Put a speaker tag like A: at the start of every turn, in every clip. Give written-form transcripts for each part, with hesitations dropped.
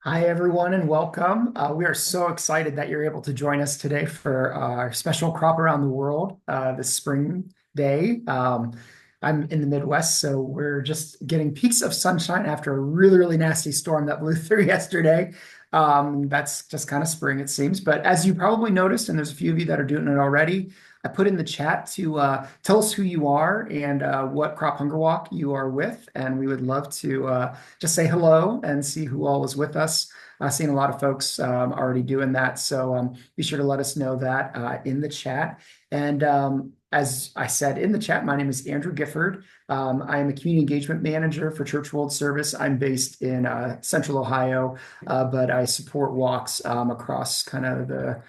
A: Hi, everyone, and welcome. We are so excited that you're able to join us today for our special Crop Around the World this spring day. I'm in the Midwest, so we're just getting peaks of sunshine after a really, really nasty storm that blew through yesterday. That's just kind of spring, it seems. But as you probably noticed, and there's a few of you that are doing it already, I put in the chat to tell us who you are and what Crop Hunger Walk you are with. And we would love to just say hello and see who all is with us. I've seen a lot of folks already doing that. So be sure to let us know that in the chat. And as I said in the chat, my name is Andrew Gifford. I am a community engagement manager for Church World Service. I'm based in Central Ohio, but I support walks across kind of the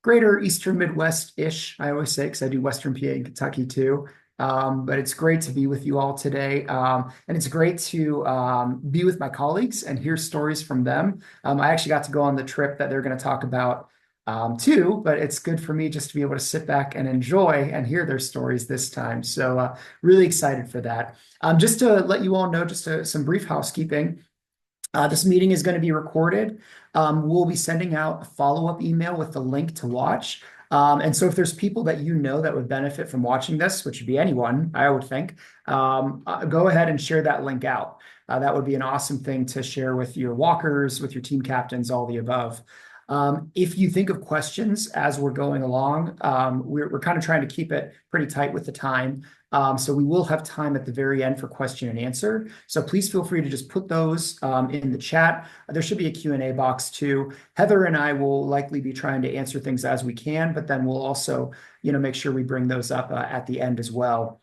A: greater Eastern Midwest-ish, I always say, because I do Western PA and Kentucky too. But it's great to be with you all today. And it's great to be with my colleagues and hear stories from them. I actually got to go on the trip that they're going to talk about too, but it's good for me just to be able to sit back and enjoy and hear their stories this time. So really excited for that. Just to let you all know, just some brief housekeeping. This meeting is going to be recorded. We'll be sending out a follow-up email with the link to watch. And so if there's people that you know that would benefit from watching this, which would be anyone, I would think, go ahead and share that link out. That would be an awesome thing to share with your walkers, with your team captains, all the above. If you think of questions as we're going along, we're kind of trying to keep it pretty tight with the time. So we will have time at the very end for question and answer. So please feel free to just put those in the chat. There should be a Q&A box too. Heather and I will likely be trying to answer things as we can, but then we'll also, make sure we bring those up at the end as well.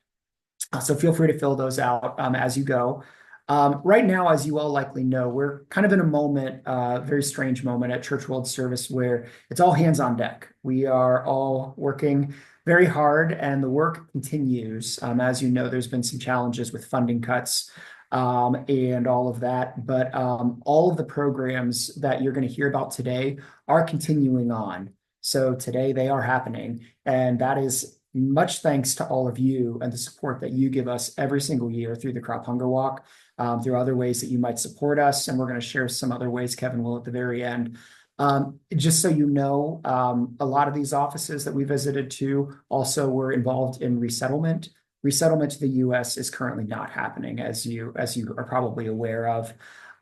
A: So feel free to fill those out as you go. Right now, as you all likely know, we're kind of in a moment, very strange moment at Church World Service where it's all hands on deck. We are all working very hard and the work continues. As you know, there's been some challenges with funding cuts and all of that, but all of the programs that you're going to hear about today are continuing on. So today they are happening, and that is much thanks to all of you and the support that you give us every single year through the Crop Hunger Walk. There are other ways that you might support us, and we're going to share some other ways, Kevin will at the very end. Just so you know, a lot of these offices that we visited to also were involved in resettlement. Resettlement to the U.S. is currently not happening, as you are probably aware of.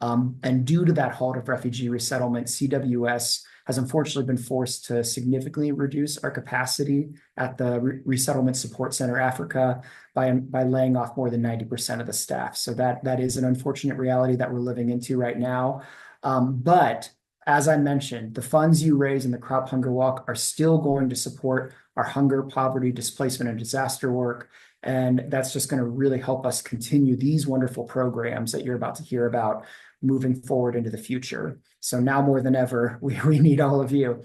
A: And due to that halt of refugee resettlement, CWS has unfortunately been forced to significantly reduce our capacity at the Resettlement Support Center Africa by laying off more than 90% of the staff. So that is an unfortunate reality that we're living into right now. But as I mentioned, the funds you raise in the Crop Hunger Walk are still going to support our hunger, poverty, displacement, and disaster work. And that's just going to really help us continue these wonderful programs that you're about to hear about moving forward into the future. So now more than ever, we need all of you.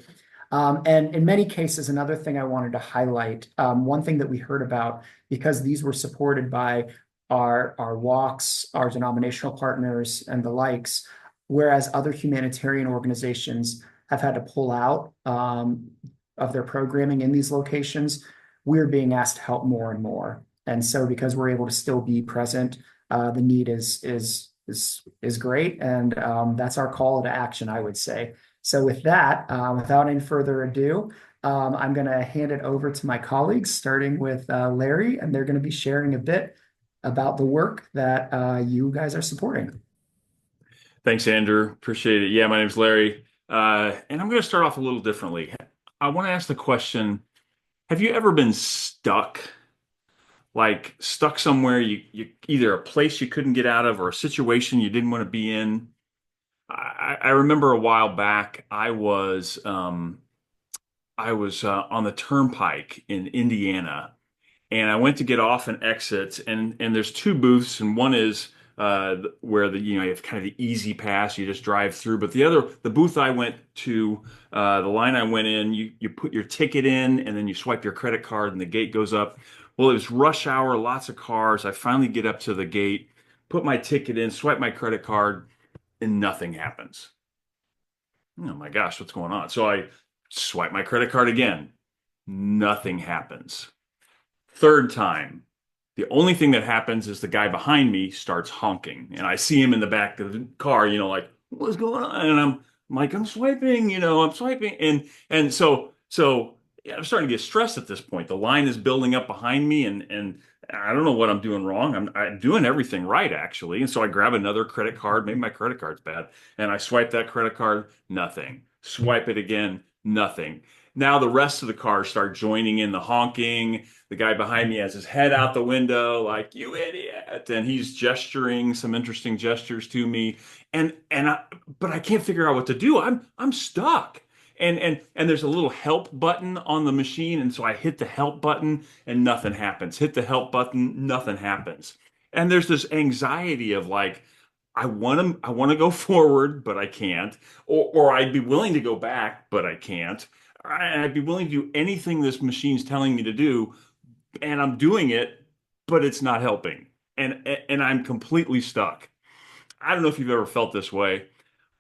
A: And in many cases, another thing I wanted to highlight, one thing that we heard about, because these were supported by our walks, our denominational partners, and the likes, whereas other humanitarian organizations have had to pull out of their programming in these locations, we're being asked to help more and more. And so, because we're able to still be present, the need is great, and that's our call to action, I would say. So with that, without any further ado, I'm going to hand it over to my colleagues, starting with Larry, and they're going to be sharing a bit about the work that you guys are supporting.
B: Thanks, Andrew. Appreciate it. Yeah, my name's Larry. And I'm going to start off a little differently. I want to ask the question, have you ever been stuck? Like stuck somewhere, you either a place you couldn't get out of or a situation you didn't want to be in? I remember a while back, I was on the turnpike in Indiana, and I went to get off and exit, and there's two booths, and one is where you have kind of the easy pass, you just drive through. But the booth I went to, the line I went in, you put your ticket in, and then you swipe your credit card, and the gate goes up. Well, it was rush hour, lots of cars. I finally get up to the gate, put my ticket in, swipe my credit card, and nothing happens. Oh my gosh, what's going on? So I swipe my credit card again. Nothing happens. Third time, the only thing that happens is the guy behind me starts honking, and I see him in the back of the car, like, what's going on? And I'm like, I'm swiping, I'm swiping, and so yeah, I'm starting to get stressed at this point. The line is building up behind me, and I don't know what I'm doing wrong. I'm doing everything right actually, and so I grab another credit card. Maybe my credit card's bad, and I swipe that credit card, nothing. Swipe it again, nothing. Now the rest of the cars start joining in the honking. The guy behind me has his head out the window, like, you idiot. And he's gesturing some interesting gestures to me. But I can't figure out what to do. I'm stuck. And there's a little help button on the machine. And so I hit the help button and nothing happens. Hit the help button, nothing happens. And there's this anxiety of like, I want to go forward, but I can't. Or I'd be willing to go back, but I can't. I'd be willing to do anything this machine's telling me to do, and I'm doing it, but it's not helping. And I'm completely stuck. I don't know if you've ever felt this way,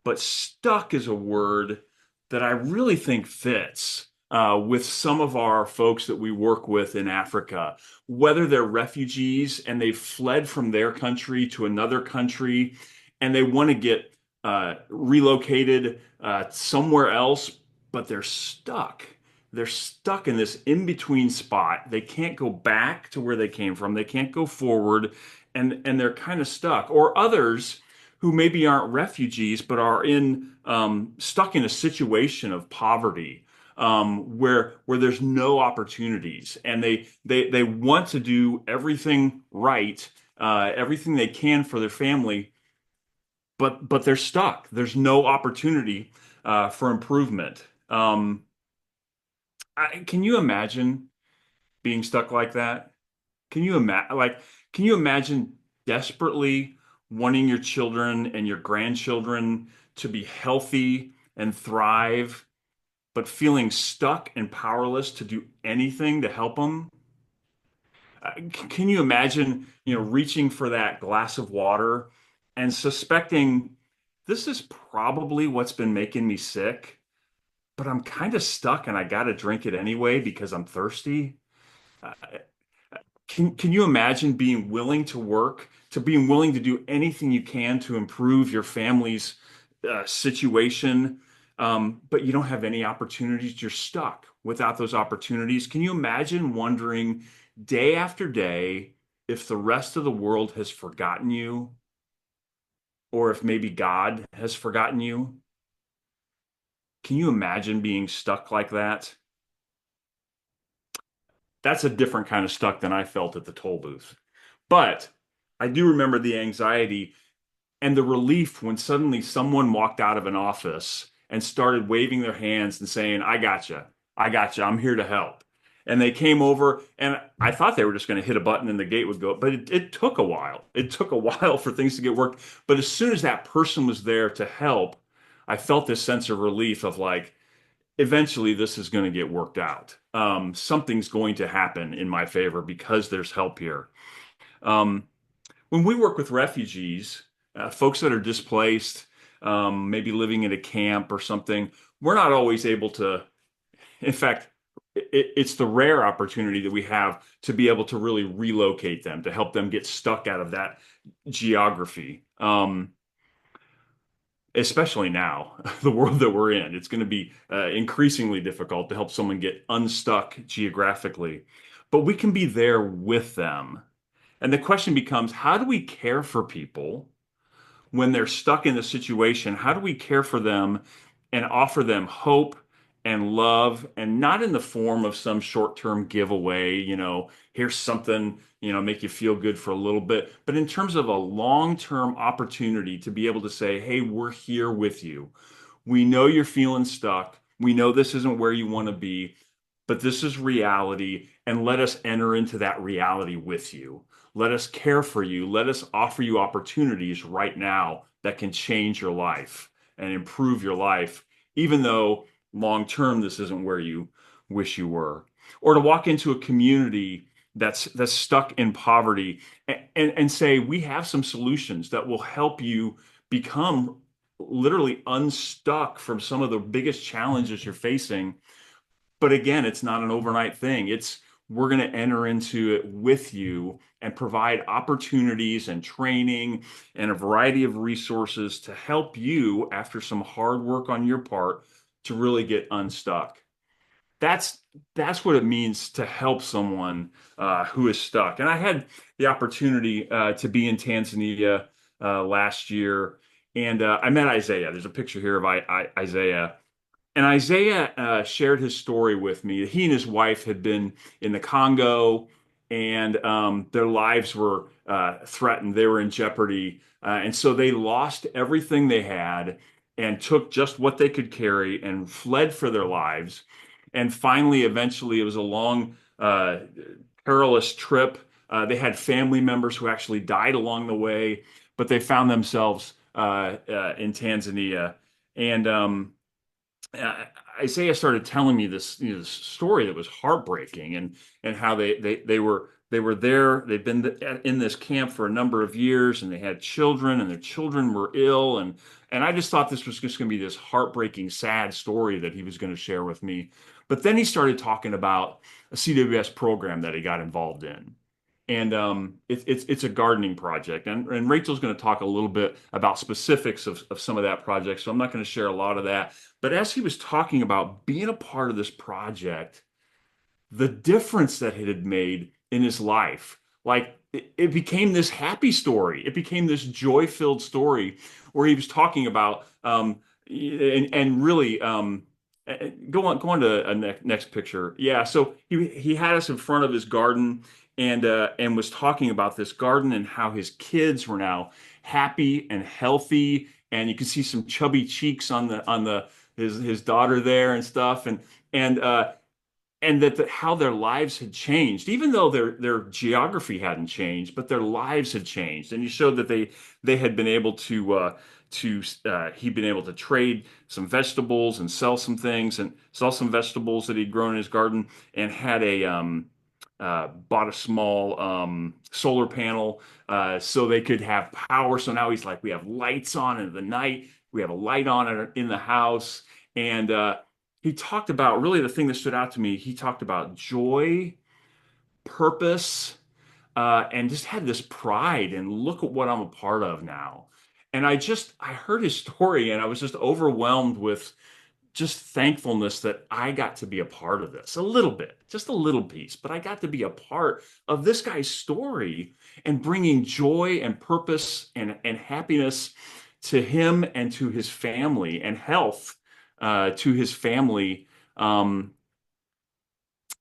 B: but stuck is a word that I really think fits with some of our folks that we work with in Africa, whether they're refugees and they've fled from their country to another country and they want to get relocated somewhere else, but they're stuck. They're stuck in this in-between spot. They can't go back to where they came from. They can't go forward, and they're kind of stuck. Or others who maybe aren't refugees but are in stuck in a situation of poverty, where there's no opportunities, and they want to do everything right, everything they can for their family, but they're stuck. There's no opportunity for improvement. Can you imagine being stuck like that? Can you imagine desperately wanting your children and your grandchildren to be healthy and thrive, but feeling stuck and powerless to do anything to help them? Can you imagine, reaching for that glass of water and suspecting this is probably what's been making me sick, but I'm kind of stuck and I got to drink it anyway because I'm thirsty? Uh, can you imagine being willing to work, to being willing to do anything you can to improve your family's situation, but you don't have any opportunities? You're stuck without those opportunities. Can you imagine wondering day after day if the rest of the world has forgotten you, or if maybe God has forgotten you? Can you imagine being stuck like that? That's a different kind of stuck than I felt at the toll booth. But I do remember the anxiety and the relief when suddenly someone walked out of an office and started waving their hands and saying, I got you. I got you. I'm here to help. And they came over, and I thought they were just going to hit a button and the gate would go, but it took a while. It took a while for things to get worked. But as soon as that person was there to help, I felt this sense of relief of like, eventually this is going to get worked out. Something's going to happen in my favor because there's help here. Um, when we work with refugees, folks that are displaced, maybe living in a camp or something, we're not always able to. In fact, it's the rare opportunity that we have to be able to really relocate them, to help them get stuck out of that geography. Especially now, the world that we're in, it's going to be increasingly difficult to help someone get unstuck geographically. But we can be there with them. And the question becomes, how do we care for people when they're stuck in a situation? How do we care for them and offer them hope and love, and not in the form of some short-term giveaway, here's something, make you feel good for a little bit, but in terms of a long-term opportunity to be able to say, hey, we're here with you. We know you're feeling stuck. We know this isn't where you want to be, but this is reality, and let us enter into that reality with you. Let us care for you. Let us offer you opportunities right now that can change your life and improve your life, even though long term this isn't where you wish you were. Or to walk into a community that's stuck in poverty and say, we have some solutions that will help you become literally unstuck from some of the biggest challenges you're facing. But again, it's not an overnight thing. We're going to enter into it with you and provide opportunities and training and a variety of resources to help you after some hard work on your part to really get unstuck. That's that's what it means to help someone who is stuck. And I had the opportunity to be in Tanzania last year, and I met Isaiah. There's a picture here of Isaiah, and Isaiah shared his story with me. He and his wife had been in the Congo, and their lives were threatened. They were in jeopardy. And so they lost everything they had and took just what they could carry and fled for their lives. And finally, eventually, it was a long, perilous trip. They had family members who actually died along the way, but they found themselves in Tanzania. And uh, Isaiah started telling me this story that was heartbreaking, and how they were there. They'd been in this camp for a number of years, and they had children, and their children were ill, and I just thought this was just going to be this heartbreaking, sad story that he was going to share with me. But then he started talking about a CWS program that he got involved in. And it's a gardening project, and Rachel's going to talk a little bit about specifics of some of that project, so I'm not going to share a lot of that. But as he was talking about being a part of this project, the difference that it had made in his life. Like it became this happy story. It became this joy-filled story where he was talking about and really go on to a next picture. Yeah, so he had us in front of his garden and was talking about this garden and how his kids were now happy and healthy, and you could see some chubby cheeks on the his daughter there and stuff, and that how their lives had changed, even though their geography hadn't changed, but their lives had changed. And he showed that they had been able to he'd been able to trade some vegetables and sell some things and sell some vegetables that he'd grown in his garden, and had a bought a small solar panel so they could have power. So now he's like, we have lights on in the night, we have a light on in the house, and he talked about, really the thing that stood out to me. He talked about joy, purpose, and just had this pride and look at what I'm a part of now. And I heard his story, and I was just overwhelmed with just thankfulness that I got to be a part of this a little bit, just a little piece, but I got to be a part of this guy's story and bringing joy and purpose and happiness to him and to his family, and health to his family, um,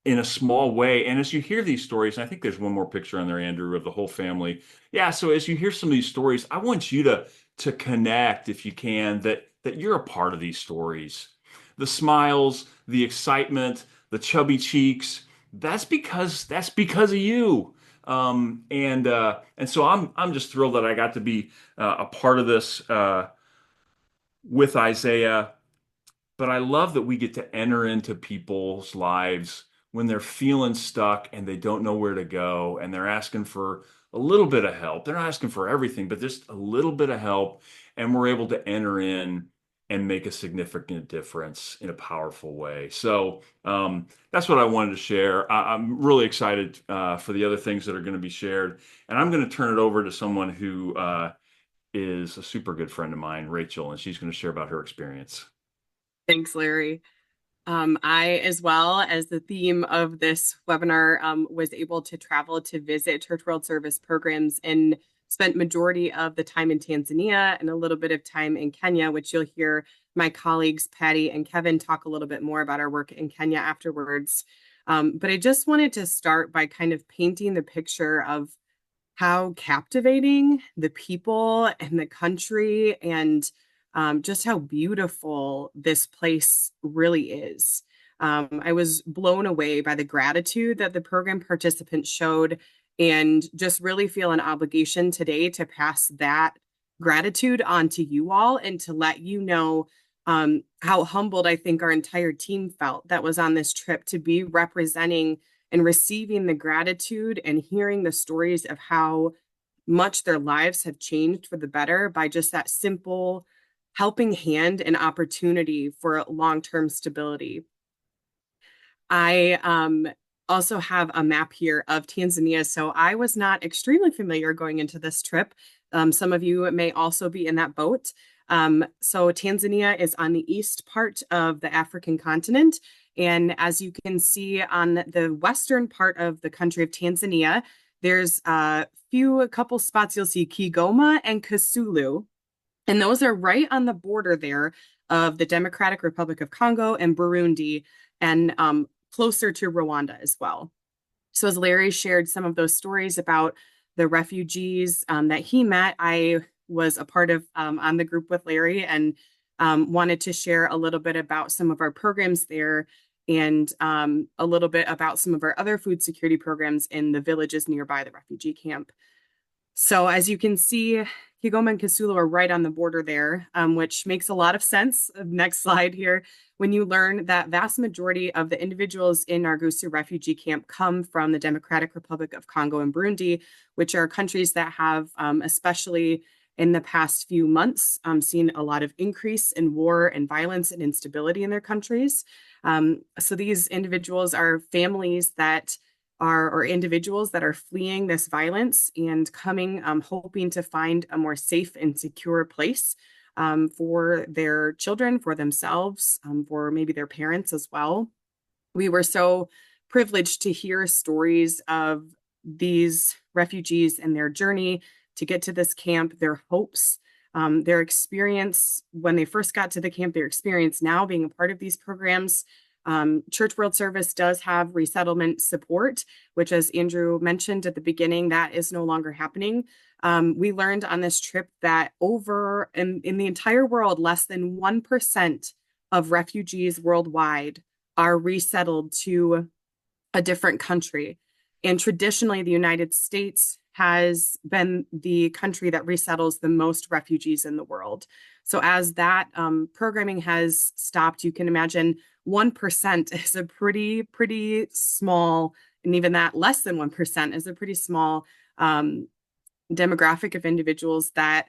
B: in a small way. And as you hear these stories, and I think there's one more picture on there, Andrew, of the whole family. Yeah. So as you hear some of these stories, I want you to connect, if you can, that you're a part of these stories. The smiles, the excitement, the chubby cheeks, that's because of you. And so I'm just thrilled that I got to be a part of this with Isaiah. But I love that we get to enter into people's lives when they're feeling stuck and they don't know where to go and they're asking for a little bit of help. They're not asking for everything, but just a little bit of help. And we're able to enter in and make a significant difference in a powerful way. So that's what I wanted to share. I'm really excited for the other things that are going to be shared. And I'm going to turn it over to someone who is a super good friend of mine, Rachel, and she's going to share about her experience.
C: Thanks, Larry. I, as well as the theme of this webinar, was able to travel to visit Church World Service programs and spent majority of the time in Tanzania and a little bit of time in Kenya, which you'll hear my colleagues Patty and Kevin talk a little bit more about our work in Kenya afterwards. But I just wanted to start by kind of painting the picture of how captivating the people and the country and just how beautiful this place really is. I was blown away by the gratitude that the program participants showed and just really feel an obligation today to pass that gratitude on to you all and to let you know how humbled I think our entire team felt that was on this trip to be representing and receiving the gratitude and hearing the stories of how much their lives have changed for the better by just that simple helping hand and opportunity for long-term stability. I also have a map here of Tanzania. So I was not extremely familiar going into this trip. Some of you may also be in that boat. So Tanzania is on the east part of the African continent. And as you can see on the western part of the country of Tanzania, there's a couple spots you'll see Kigoma and Kasulu. And those are right on the border there of the Democratic Republic of Congo and Burundi, and closer to Rwanda as well. So as Larry shared some of those stories about the refugees that he met, I was a part of on the group with Larry and wanted to share a little bit about some of our programs there and a little bit about some of our other food security programs in the villages nearby the refugee camp. So as you can see, Kigoma and Kasulu are right on the border there, which makes a lot of sense. Next slide here. When you learn that vast majority of the individuals in Nyarugusu refugee camp come from the Democratic Republic of Congo and Burundi, which are countries that have, especially in the past few months, seen a lot of increase in war and violence and instability in their countries. So these individuals are families that or individuals that are fleeing this violence and coming, hoping to find a more safe and secure place for their children, for themselves, for maybe their parents as well. We were so privileged to hear stories of these refugees and their journey to get to this camp, their hopes, their experience when they first got to the camp, their experience now being a part of these programs. Church World Service does have resettlement support, which, as Andrew mentioned at the beginning, that is no longer happening. We learned on this trip that in the entire world, less than 1% of refugees worldwide are resettled to a different country. And traditionally, the United States has been the country that resettles the most refugees in the world. So as that programming has stopped, you can imagine 1% is a pretty small, and even that less than 1% is a pretty small demographic of individuals that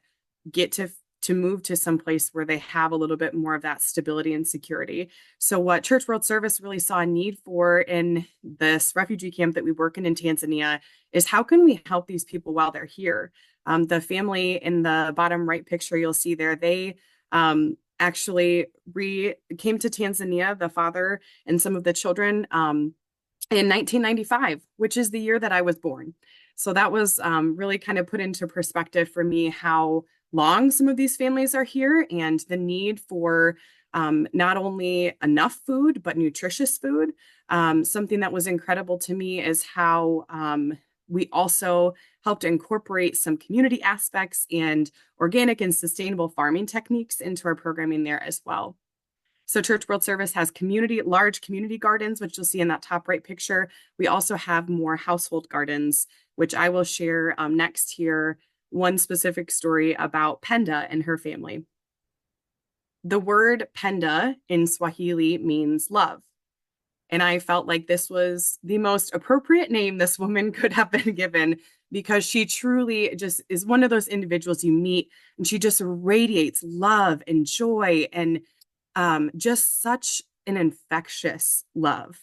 C: get to move to some place where they have a little bit more of that stability and security. So what Church World Service really saw a need for in this refugee camp that we work in Tanzania is how can we help these people while they're here? The family in the bottom right picture you'll see there, they actually came to Tanzania, the father and some of the children, in 1995, which is the year that I was born. So that was really kind of put into perspective for me how long some of these families are here and the need for not only enough food, but nutritious food. Something that was incredible to me is how we also helped incorporate some community aspects and organic and sustainable farming techniques into our programming there as well. So Church World Service has large community gardens, which you'll see in that top right picture. We also have more household gardens, which I will share next here. One specific story about Penda and her family. The word Penda in Swahili means love. And I felt like this was the most appropriate name this woman could have been given, because she truly just is one of those individuals you meet and she just radiates love and joy and just such an infectious love.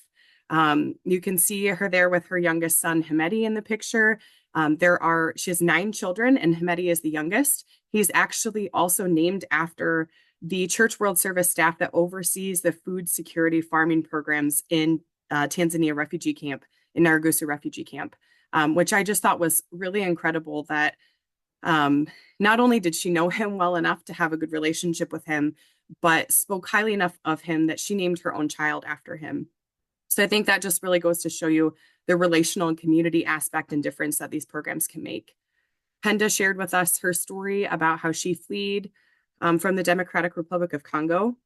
C: You can see her there with her youngest son, Hamedi, in the picture. She has 9 children, and Hamedi is the youngest. He's actually also named after the Church World Service staff that oversees the food security farming programs in Tanzania refugee camp, in Nyarugusu refugee camp, which I just thought was really incredible that not only did she know him well enough to have a good relationship with him, but spoke highly enough of him that she named her own child after him. So I think that just really goes to show you the relational and community aspect and difference that these programs can make. Penda shared with us her story about how she fled from the Democratic Republic of Congo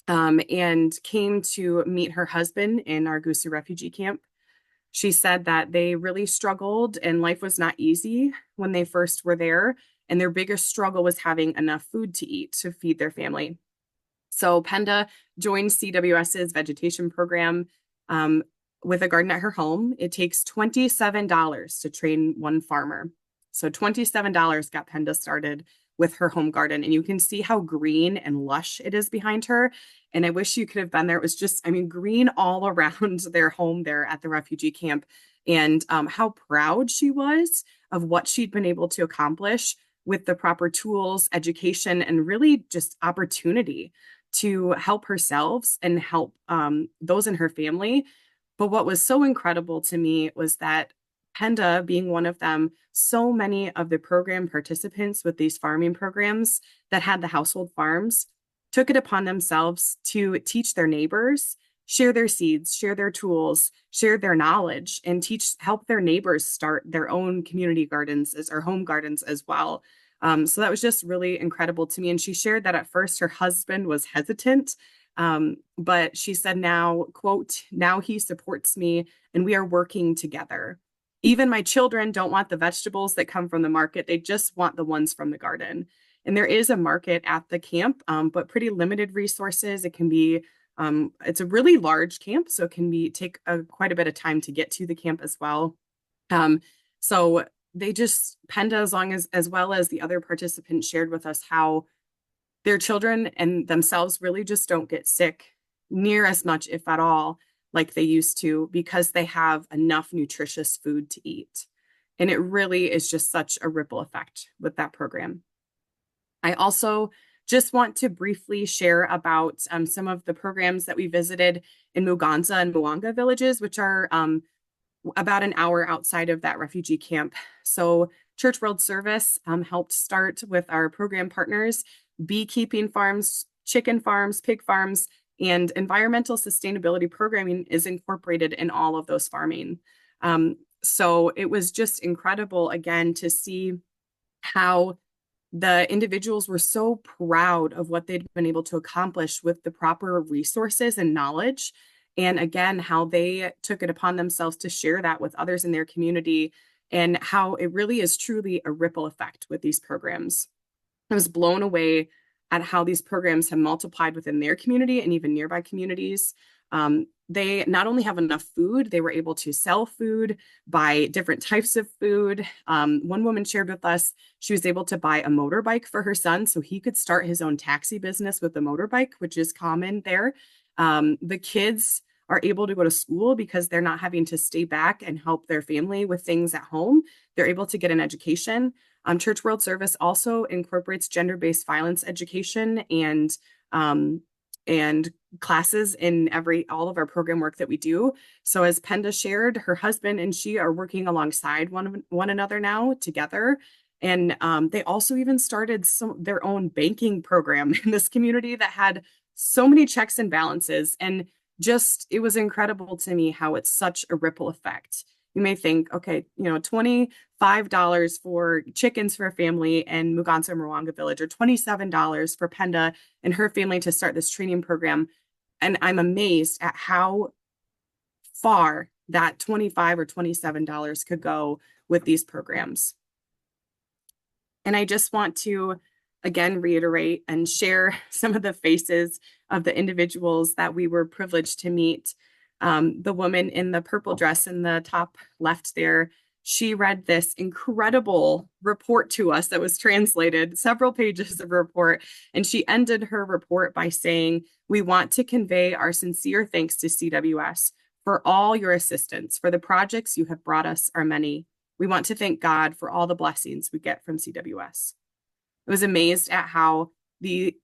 C: and came to meet her husband in Nyarugusu refugee camp. She said that they really struggled and life was not easy when they first were there. And their biggest struggle was having enough food to eat to feed their family. So Penda joined CWS's vegetation program with a garden at her home. It takes $27 to train one farmer. So $27 got Penda started with her home garden. And you can see how green and lush it is behind her. And I wish you could have been there. It was just, green all around their home there at the refugee camp. And how proud she was of what she'd been able to accomplish with the proper tools, education, and really just opportunity to help herself and help those in her family. But what was so incredible to me was that Penda being one of them, so many of the program participants with these farming programs that had the household farms took it upon themselves to teach their neighbors, share their seeds, share their tools, share their knowledge, and help their neighbors start their own community gardens or home gardens as well. So that was just really incredible to me. And she shared that at first her husband was hesitant, but she said now, quote, "Now he supports me and we are working together. Even my children don't want the vegetables that come from the market. They just want the ones from the garden." And there is a market at the camp, but pretty limited resources. It can be, it's a really large camp, so it can take quite a bit of time to get to the camp as well. So Penda, as well as the other participants shared with us how their children and themselves really just don't get sick near as much, if at all, like they used to, because they have enough nutritious food to eat. And it really is just such a ripple effect with that program. I also just want to briefly share about some of the programs that we visited in Muganza and Mwanga villages, which are about an hour outside of that refugee camp. So Church World Service helped start with our program partners, beekeeping farms, chicken farms, pig farms, and environmental sustainability programming is incorporated in all of those farming. So it was just incredible, again, to see how the individuals were so proud of what they'd been able to accomplish with the proper resources and knowledge. And again, how they took it upon themselves to share that with others in their community, and how it really is truly a ripple effect with these programs. I was blown away at how these programs have multiplied within their community and even nearby communities. They not only have enough food, they were able to sell food, buy different types of food. One woman shared with us, she was able to buy a motorbike for her son so he could start his own taxi business with a motorbike, which is common there. The kids are able to go to school because they're not having to stay back and help their family with things at home. They're able to get an education. Church World Service also incorporates gender-based violence education and classes in all of our program work that we do. So as Penda shared, her husband and she are working alongside one another now together. And they also even started their own banking program in this community that had so many checks and balances. And just, it was incredible to me how it's such a ripple effect. You may think, okay, $25 for chickens for a family in Muganza Mwanga village, or $27 for Penda and her family to start this training program. And I'm amazed at how far that $25 or $27 could go with these programs. And I just want to, again, reiterate and share some of the faces of the individuals that we were privileged to meet. The woman in the purple dress in the top left there, she read this incredible report to us that was translated, several pages of report. And she ended her report by saying, "We want to convey our sincere thanks to CWS for all your assistance, for the projects you have brought us are many. We want to thank God for all the blessings we get from CWS." I was amazed at how the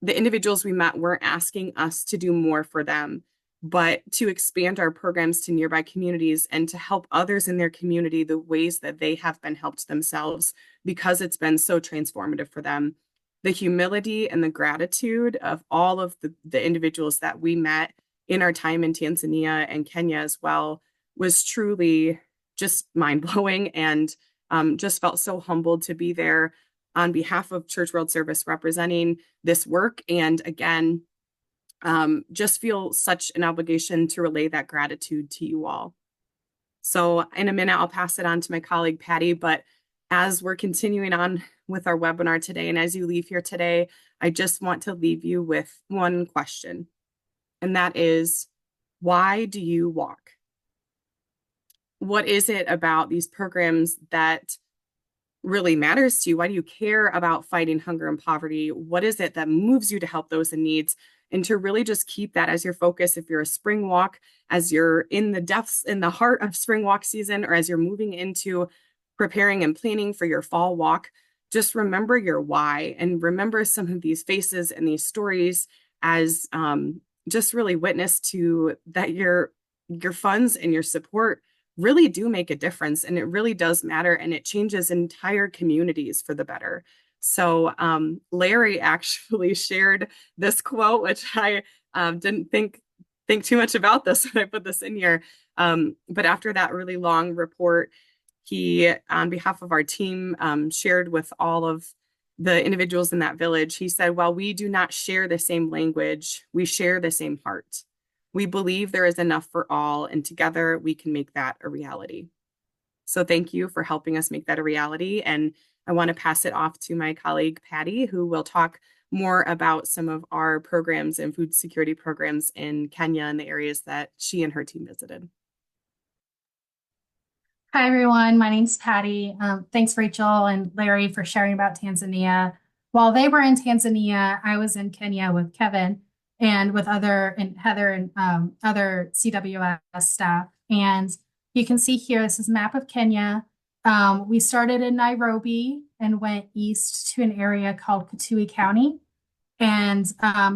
C: individuals we met weren't asking us to do more for them, but to expand our programs to nearby communities and to help others in their community the ways that they have been helped themselves, because it's been so transformative for them. The humility and the gratitude of all of the individuals that we met in our time in Tanzania and Kenya as well was truly just mind-blowing, and just felt so humbled to be there on behalf of Church World Service representing this work. And again, just feel such an obligation to relay that gratitude to you all. So in a minute, I'll pass it on to my colleague, Patty. But as we're continuing on with our webinar today, and as you leave here today, I just want to leave you with one question. And that is, why do you walk? What is it about these programs that really matters to you? Why do you care about fighting hunger and poverty? What is it that moves you to help those in needs? And to really just keep that as your focus if you're a spring walk, as you're in the depths, in the heart of spring walk season, or as you're moving into preparing and planning for your fall walk. Just remember your why, and remember some of these faces and these stories as just really witness to that your funds and your support really do make a difference, and it really does matter, and it changes entire communities for the better. So Larry actually shared this quote, which I didn't think too much about this when I put this in here. But after that really long report, he, on behalf of our team, shared with all of the individuals in that village. He said, "While we do not share the same language, we share the same heart. We believe there is enough for all, and together we can make that a reality." So thank you for helping us make that a reality. And I want to pass it off to my colleague, Patty, who will talk more about some of our programs and food security programs in Kenya and the areas that she and her team visited.
D: Hi, everyone. My name's Patty. Thanks, Rachel and Larry, for sharing about Tanzania. While they were in Tanzania, I was in Kenya with Kevin and with Heather and other CWS staff. And you can see here, this is a map of Kenya. We started in Nairobi and went east to an area called Kitui County. And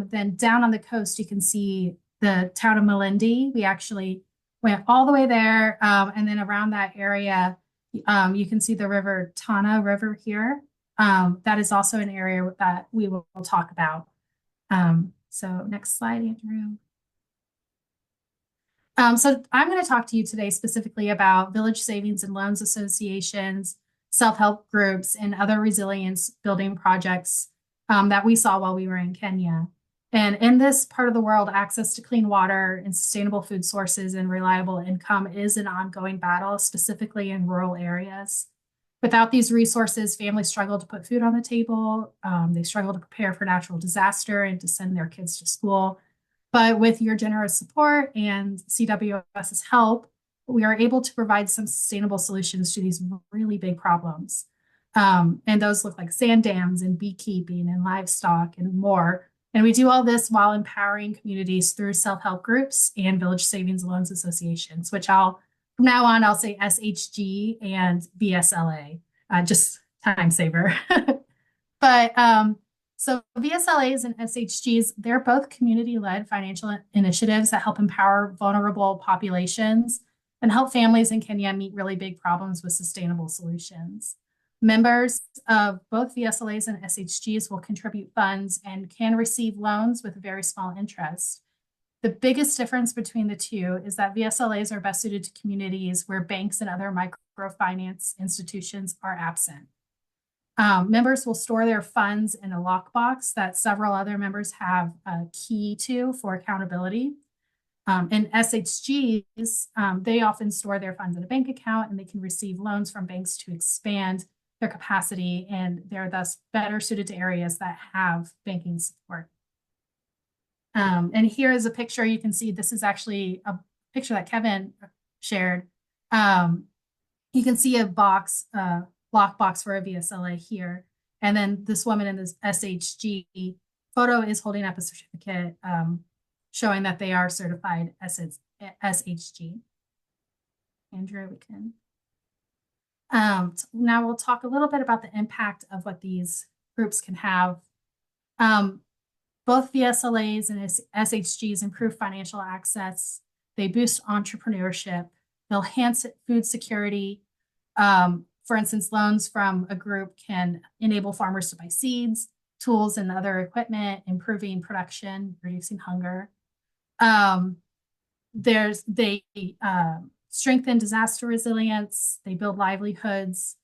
D: then down on the coast, you can see the town of Malindi. We actually went all the way there. And then around that area, you can see the river Tana River here. That is also an area that we will talk about. So next slide, Andrew. So I'm going to talk to you today specifically about village savings and loans associations, self-help groups, and other resilience building projects that we saw while we were in Kenya. And in this part of the world, access to clean water and sustainable food sources and reliable income is an ongoing battle, specifically in rural areas. Without these resources, families struggle to put food on the table. They struggle to prepare for natural disaster and to send their kids to school. But with your generous support and CWS's help, we are able to provide some sustainable solutions to these really big problems. And those look like sand dams and beekeeping and livestock and more. And we do all this while empowering communities through self-help groups and village savings and loans associations, which from now on, I'll say SHG and VSLA, just time saver. But so VSLAs and SHGs, they're both community-led financial initiatives that help empower vulnerable populations and help families in Kenya meet really big problems with sustainable solutions. Members of both VSLAs and SHGs will contribute funds and can receive loans with very small interest. The biggest difference between the two is that VSLAs are best suited to communities where banks and other microfinance institutions are absent. Members will store their funds in a lockbox that several other members have a key to for accountability. And SHGs, they often store their funds in a bank account, and they can receive loans from banks to expand their capacity, and they're thus better suited to areas that have banking support. And here is a picture. You can see this is actually a picture that Kevin shared. You can see a box, lockbox for a VSLA here. And then this woman in this SHG photo is holding up a certificate showing that they are certified SHG. Andrew, we can. Now we'll talk a little bit about the impact of what these groups can have. Both VSLAs and SHGs improve financial access. They boost entrepreneurship. They'll enhance food security. For instance, loans from a group can enable farmers to buy seeds, tools, and other equipment, improving production, reducing hunger. They strengthen disaster resilience. They build livelihoods,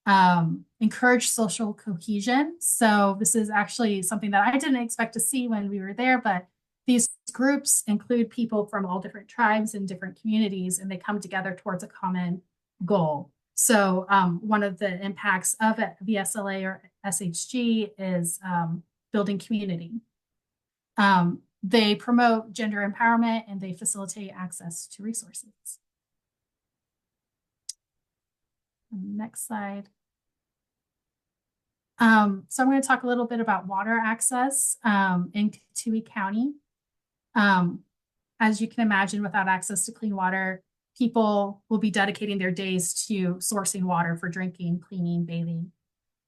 D: encourage social cohesion. So this is actually something that I didn't expect to see when we were there, but these groups include people from all different tribes and different communities, and they come together towards a common goal. So one of the impacts of a VSLA or SHG is building community. They promote gender empowerment, and they facilitate access to resources. Next slide. So I'm going to talk a little bit about water access in Katui County. As you can imagine, without access to clean water, people will be dedicating their days to sourcing water for drinking, cleaning, bathing,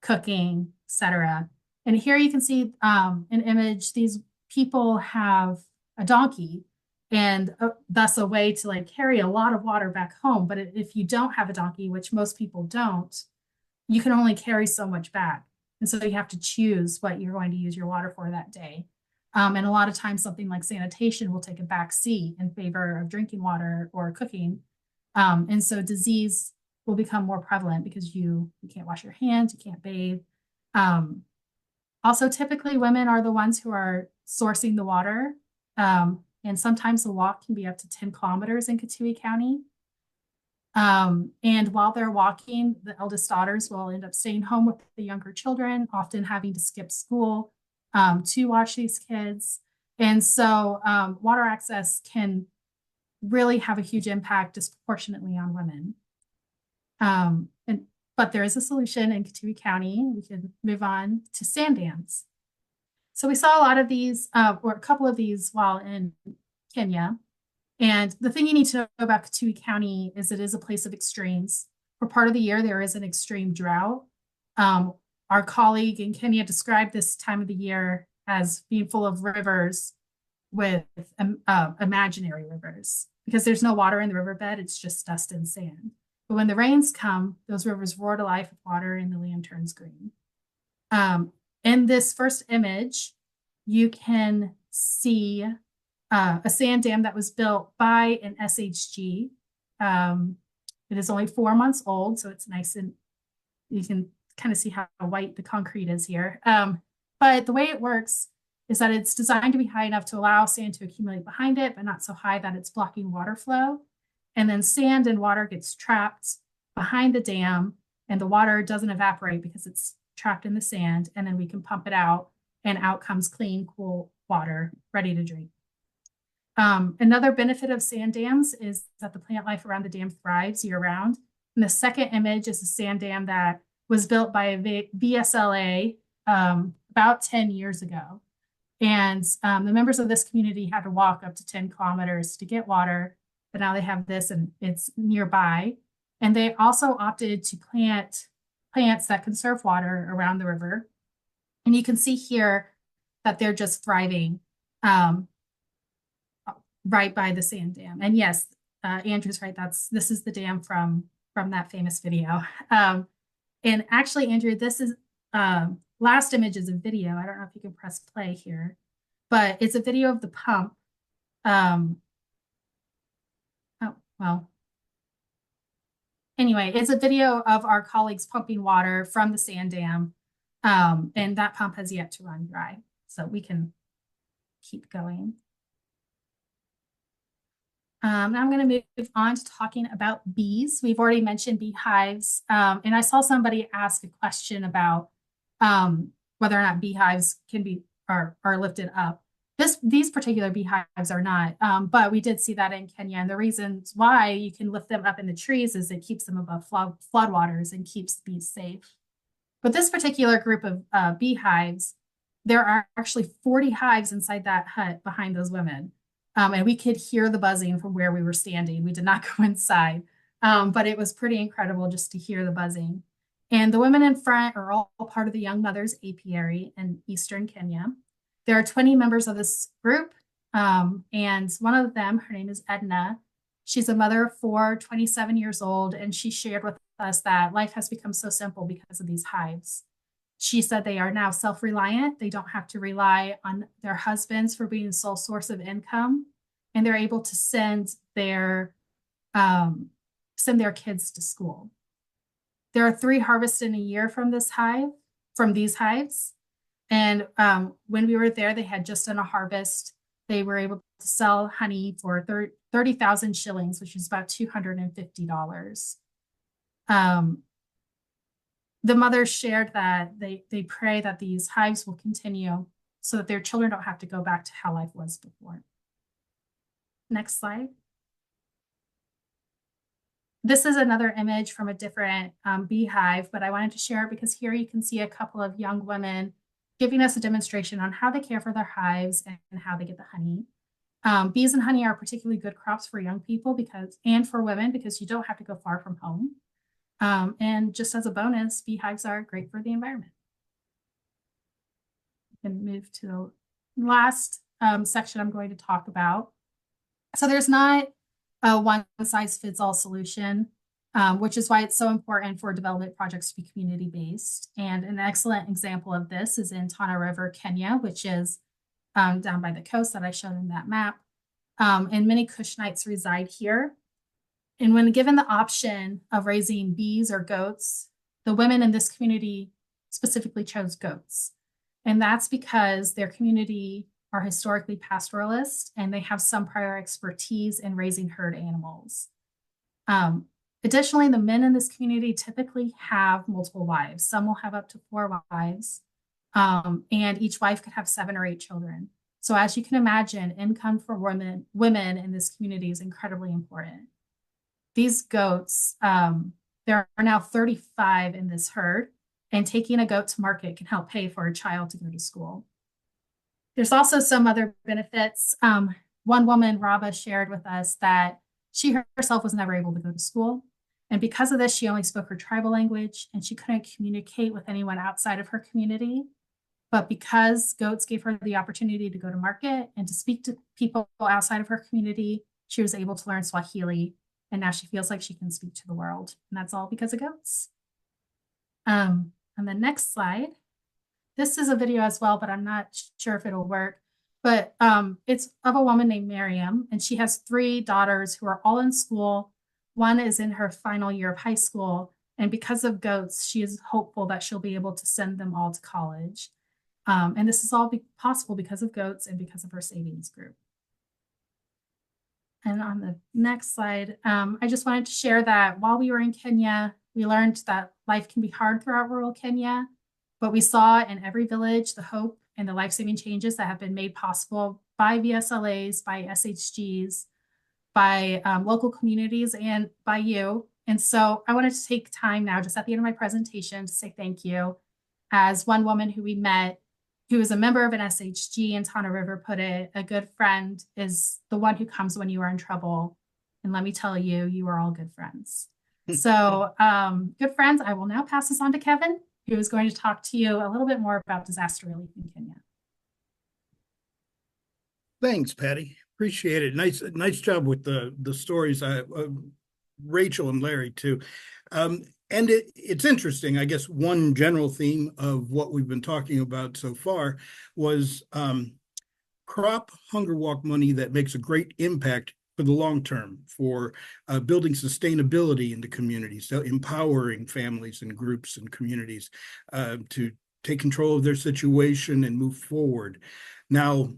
D: cooking, etc. And here you can see an image. These people have a donkey, and thus a way to like carry a lot of water back home. But if you don't have a donkey, which most people don't, you can only carry so much back. And so you have to choose what you're going to use your water for that day. And a lot of times something like sanitation will take a back seat in favor of drinking water or cooking. And so disease will become more prevalent because you can't wash your hands, you can't bathe. Also, typically women are the ones who are sourcing the water. And sometimes the walk can be up to 10 kilometers in Katui County. And while they're walking, the eldest daughters will end up staying home with the younger children, often having to skip school to watch these kids. And so water access can really have a huge impact disproportionately on women. But there is a solution in Katui County. We can move on to sand dams. So we saw a lot of these, or a couple of these while in Kenya. And the thing you need to know about Katui County is it is a place of extremes. For part of the year, there is an extreme drought. Our colleague in Kenya described this time of the year as being full of rivers with imaginary rivers, because there's no water in the riverbed, it's just dust and sand. But when the rains come, those rivers roar to life with water and the land turns green. In this first image, you can see a sand dam that was built by an SHG. It is only 4 months old, so it's nice, and you can kind of see how white the concrete is here. But the way it works is that it's designed to be high enough to allow sand to accumulate behind it, but not so high that it's blocking water flow. And then sand and water gets trapped behind the dam, and the water doesn't evaporate because it's trapped in the sand. And then we can pump it out, and out comes clean, cool water ready to drink. Another benefit of sand dams is that the plant life around the dam thrives year round. And the second image is a sand dam that was built by a VSLA about 10 years ago. And the members of this community had to walk up to 10 kilometers to get water, but now they have this and it's nearby. And they also opted to plant plants that conserve water around the river. And you can see here that they're just thriving right by the sand dam. And yes, Andrew's right. This is the dam from that famous video. And actually, Andrew, this is last image is a video. I don't know if you can press play here, but it's a video of the pump Um, oh, well, anyway, it's a video of our colleagues pumping water from the sand dam. And that pump has yet to run dry. So we can keep going. Now I'm going to move on to talking about bees. We've already mentioned beehives. And I saw somebody ask a question about whether or not beehives can be are lifted up. These particular beehives are not, but we did see that in Kenya. And the reasons why you can lift them up in the trees is it keeps them above floodwaters and keeps bees safe. But this particular group of beehives, there are actually 40 hives inside that hut behind those women. And we could hear the buzzing from where we were standing. We did not go inside, but it was pretty incredible just to hear the buzzing. And the women in front are all part of the Young Mothers Apiary in Eastern Kenya. There are 20 members of this group, and one of them, her name is Edna. She's a mother of four, 27 years old, and she shared with us that life has become so simple because of these hives. She said they are now self-reliant. They don't have to rely on their husbands for being the sole source of income, and they're able to send their kids to school. There are 3 harvests in a year from these hives. And when we were there, they had just done a harvest. They were able to sell honey for 30,000 shillings, which is about $250. The mothers shared that they pray that these hives will continue so that their children don't have to go back to how life was before. Next slide. This is another image from a different beehive, but I wanted to share it because here you can see a couple of young women giving us a demonstration on how they care for their hives and how they get the honey. Bees and honey are particularly good crops for young people and for women because you don't have to go far from home. And just as a bonus, beehives are great for the environment. We can move to the last section I'm going to talk about. So there's not a one-size-fits-all solution, which is why it's so important for development projects to be community-based. And an excellent example of this is in Tana River, Kenya, which is down by the coast that I showed in that map. And many Cushnites reside here. And when given the option of raising bees or goats, the women in this community specifically chose goats. And that's because their community are historically pastoralist and they have some prior expertise in raising herd animals. Additionally, the men in this community typically have multiple wives. Some will have up to 4 wives, and each wife could have 7 or 8 children. So as you can imagine, income for women in this community is incredibly important. These goats, there are now 35 in this herd, and taking a goat to market can help pay for a child to go to school. There's also some other benefits. One woman, Raba, shared with us that she herself was never able to go to school. And because of this, she only spoke her tribal language and she couldn't communicate with anyone outside of her community. But because goats gave her the opportunity to go to market and to speak to people outside of her community, she was able to learn Swahili. And now she feels like she can speak to the world. And that's all because of goats. On the next slide, this is a video as well, but I'm not sure if it'll work. But it's of a woman named Miriam, and she has 3 daughters who are all in school. One is in her final year of high school. And because of goats, she is hopeful that she'll be able to send them all to college. And this is all possible because of goats and because of her savings group. And on the next slide, I just wanted to share that while we were in Kenya, we learned that life can be hard throughout rural Kenya, but we saw in every village the hope and the life-saving changes that have been made possible by VSLAs, by SHGs, by local communities, and by you. And so I wanted to take time now, just at the end of my presentation, to say thank you. As one woman who we met, who is a member of an SHG in Tana River, put it, a good friend is the one who comes when you are in trouble. And let me tell you, you are all good friends. So good friends, I will now pass this on to Kevin, who is going to talk to you a little bit more about disaster relief in Kenya.
E: Thanks, Patty. Appreciate it. Nice job with the stories. Rachel and Larry too. And it's interesting. I guess one general theme of what we've been talking about so far was crop hunger walk money that makes a great impact for the long term, for building sustainability into communities, so empowering families and groups and communities to take control of their situation and move forward. Now,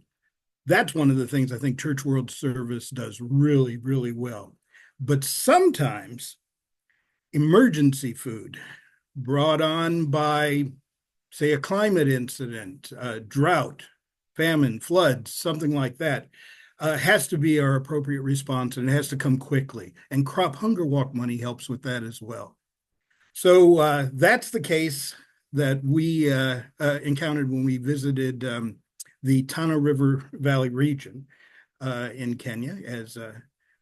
E: that's one of the things I think Church World Service does really, really well. But sometimes emergency food brought on by, say, a climate incident, drought, famine, floods, something like that, has to be our appropriate response, and it has to come quickly. And Crop Hunger Walk money helps with that as well. So that's the case that we encountered when we visited the Tana River Valley region in Kenya, as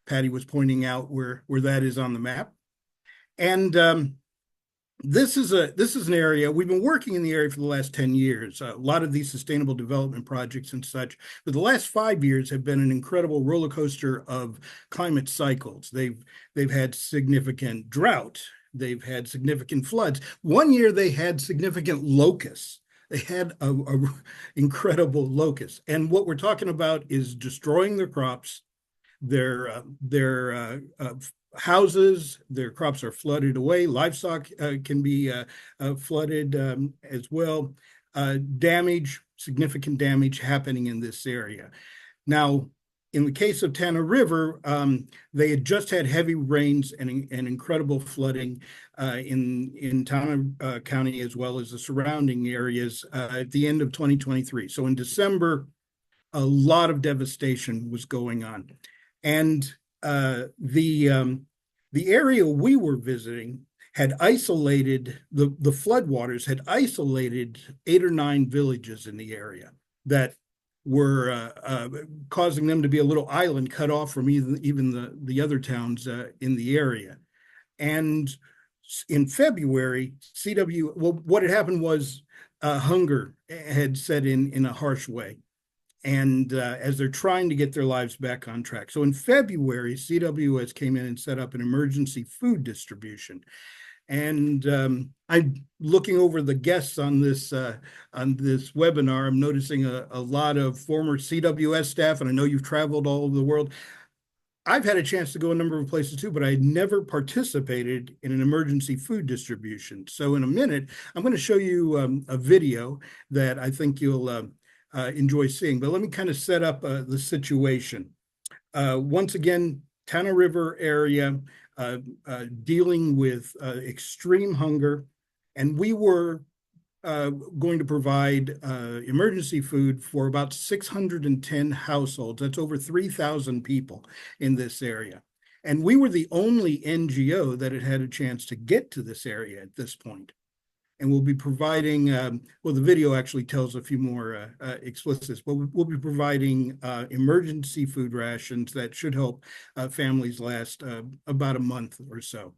E: Patty was pointing out where that is on the map. And this is an area we've been working in the area for the last 10 years. A lot of these sustainable development projects and such, but the last 5 years have been an incredible roller coaster of climate cycles. They've had significant drought. They've had significant floods. One year they had significant locusts. They had a incredible locust. And what we're talking about is destroying their crops, their houses, their crops are flooded away. Livestock can be flooded as well. Significant damage happening in this area. Now, in the case of Tana River, they had just had heavy rains and incredible flooding in Tana County, as well as the surrounding areas at the end of 2023. So in December, a lot of devastation was going on. And the area we were visiting had isolated, the floodwaters had isolated 8 or 9 villages in the area that were causing them to be a little island cut off from even the other towns in the area. And in February, what had happened was hunger had set in a harsh way. And as they're trying to get their lives back on track. So in February, CWS came in and set up an emergency food distribution. And I'm looking over the guests on this webinar. I'm noticing a lot of former CWS staff, and I know you've traveled all over the world. I've had a chance to go a number of places too, but I had never participated in an emergency food distribution. So in a minute, I'm going to show you a video that I think you'll enjoy seeing. But let me kind of set up the situation. Once again, Tana River area, dealing with extreme hunger, and we were going to provide emergency food for about 610 households. That's over 3,000 people in this area. And we were the only NGO that had had a chance to get to this area at this point. And we'll be providing, well, the video actually tells a few more explicits, but we'll be providing emergency food rations that should help families last about a month or so.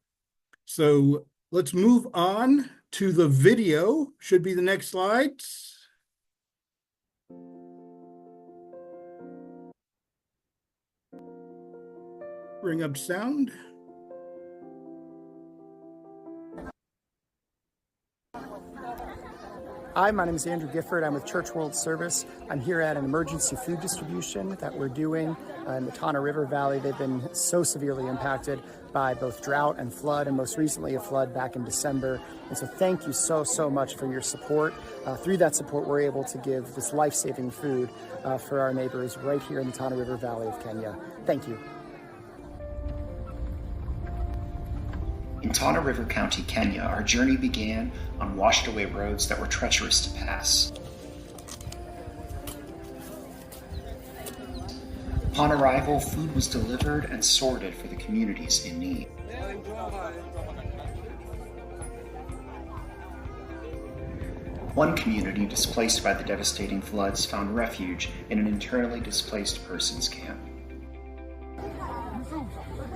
E: So let's move on to the video. Should be the next slides. Bring up sound.
A: Hi, my name is Andrew Gifford. I'm with Church World Service. I'm here at an emergency food distribution that we're doing in the Tana River Valley. They've been so severely impacted by both drought and flood, and most recently a flood back in December. And so thank you so much for your support. Through that support, we're able to give this life-saving food for our neighbors right here in the Tana River Valley of Kenya. Thank you.
F: In Tana River County, Kenya, our journey began on washed-away roads that were treacherous to pass. Upon arrival, food was delivered and sorted for the communities in need. One community displaced by the devastating floods found refuge in an internally displaced persons camp.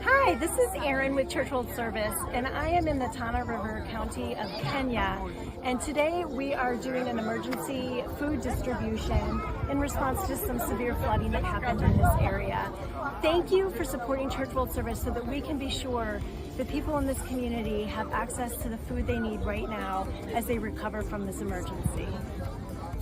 G: Hi, this is Erin with Church World Service, and I am in the Tana River County of Kenya. And today we are doing an emergency food distribution in response to some severe flooding that happened in this area. Thank you for supporting Church World Service so that we can be sure that people in this community have access to the food they need right now as they recover from this emergency.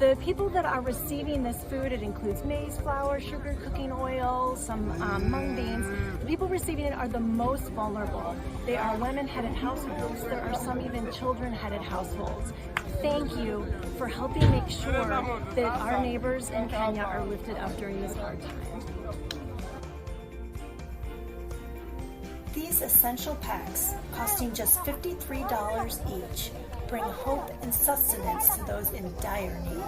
G: The people that are receiving this food, it includes maize flour, sugar cooking oil, some mung beans. The people receiving it are the most vulnerable. They are women-headed households. There are some even children-headed households. Thank you for helping make sure that our neighbors in Kenya are lifted up during this hard time. These essential packs, costing just $53 each, bring hope and sustenance to those in dire need.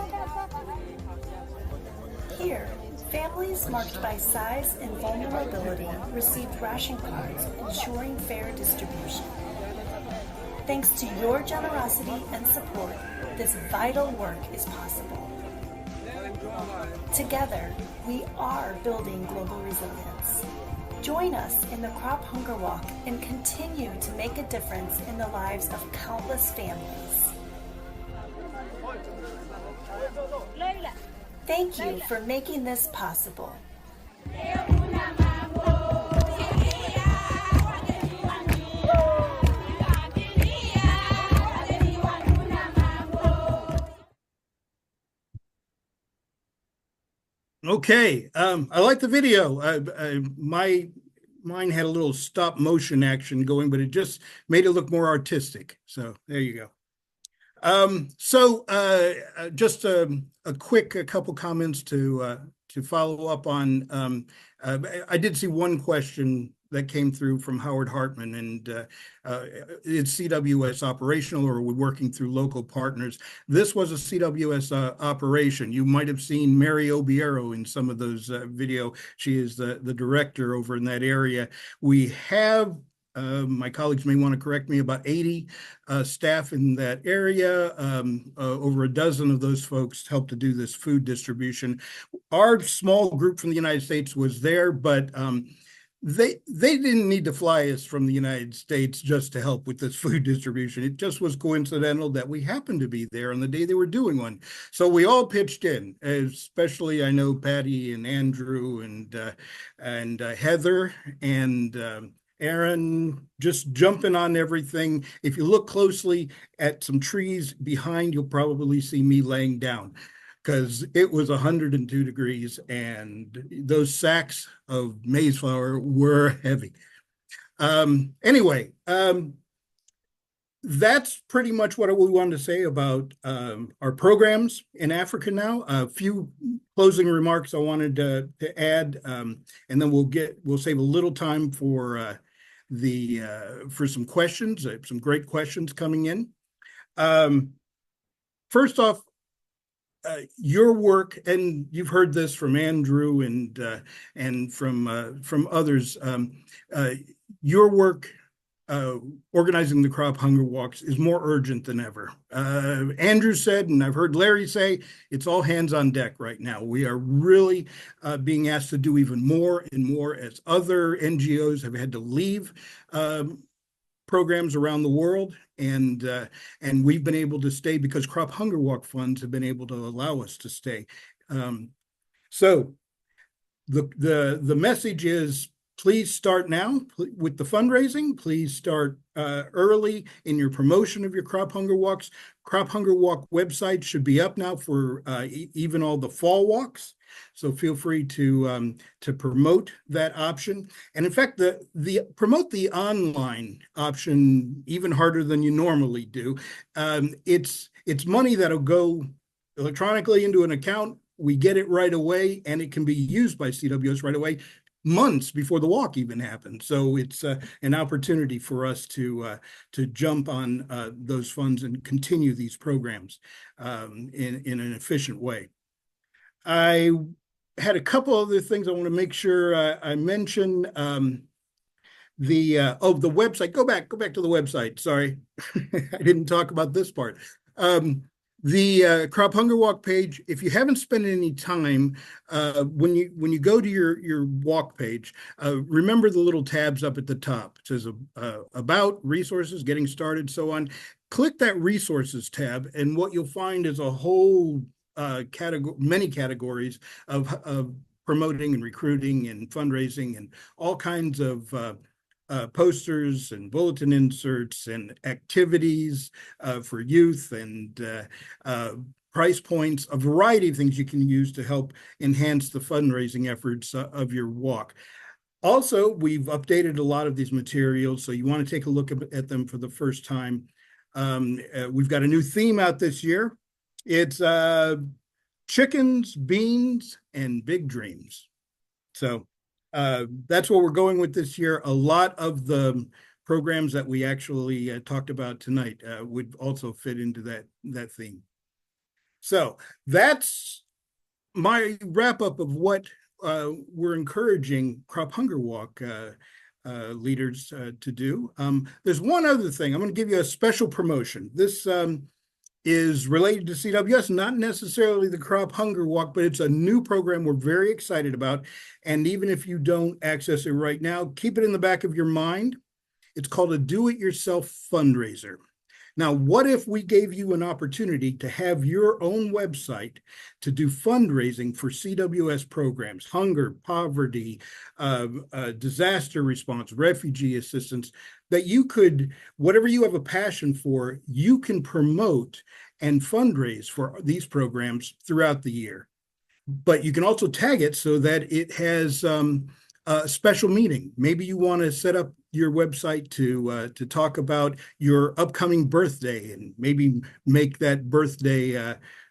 G: Here, families marked by size and vulnerability received ration cards ensuring fair distribution. Thanks to your generosity and support, this vital work is possible. Together, we are building global resilience. Join us in the Crop Hunger Walk and continue to make a difference in the lives of countless families. Thank you for making this possible.
E: Okay, I like the video. Mine had a little stop motion action going, but it just made it look more artistic. So there you go. Just a quick couple comments to follow up on. I did see one question that came through from Howard Hartman, and is CWS operational, or are we working through local partners? This was a CWS operation. You might have seen Mary Obiero in some of those video. She is the director over in that area. We have my colleagues may want to correct me, about 80 staff in that area. Over a dozen of those folks helped to do this food distribution. Our small group from the United States was there, but they didn't need to fly us from the United States just to help with this food distribution. It just was coincidental that we happened to be there on the day they were doing one. So we all pitched in, especially I know Patty and Andrew and Heather and Aaron, just jumping on everything. If you look closely at some trees behind, you'll probably see me laying down, because it was 102 degrees and those sacks of maize flour were heavy. Anyway, that's pretty much what we wanted to say about our programs in Africa now. A few closing remarks I wanted to add, and then we'll save a little time for some questions, some great questions coming in. First off, your work, and you've heard this from Andrew and from others, your work organizing the crop hunger walks is more urgent than ever. Andrew said, and I've heard Larry say, it's all hands on deck right now. We are really being asked to do even more and more as other NGOs have had to leave programs around the world, and we've been able to stay because Crop Hunger Walk funds have been able to allow us to stay. So the message is, please start now with the fundraising. Please start early in your promotion of your Crop Hunger Walks. Crop Hunger Walk website should be up now for even all the fall walks. So feel free to promote that option. And in fact, promote the online option even harder than you normally do. It's money that'll go electronically into an account. We get it right away, and it can be used by CWS right away, months before the walk even happened. So it's an opportunity for us to jump on those funds and continue these programs in an efficient way. I had a couple other things I want to make sure I mention. The website. Go back to the website. Sorry, I didn't talk about this part. The Crop Hunger Walk page, if you haven't spent any time, when you go to your walk page, remember the little tabs up at the top. It says about, resources, getting started, so on. Click that resources tab, and what you'll find is a whole many categories of promoting and recruiting and fundraising and all kinds of posters and bulletin inserts and activities for youth and price points, a variety of things you can use to help enhance the fundraising efforts of your walk. Also, we've updated a lot of these materials, so you want to take a look at them for the first time. We've got a new theme out this year. It's chickens, beans, and big dreams. So that's what we're going with this year. A lot of the programs that we actually talked about tonight would also fit into that theme. So that's my wrap up of what we're encouraging Crop Hunger Walk leaders to do. There's one other thing. I'm going to give you a special promotion. This is related to CWS, not necessarily the Crop Hunger Walk, but it's a new program we're very excited about. And even if you don't access it right now, keep it in the back of your mind. It's called a do-it-yourself fundraiser. Now, what if we gave you an opportunity to have your own website to do fundraising for CWS programs, hunger, poverty, disaster response, refugee assistance, that you could, whatever you have a passion for, you can promote and fundraise for these programs throughout the year. But you can also tag it so that it has a special meening. Maybe you want to set up your website to talk about your upcoming birthday and maybe make that birthday.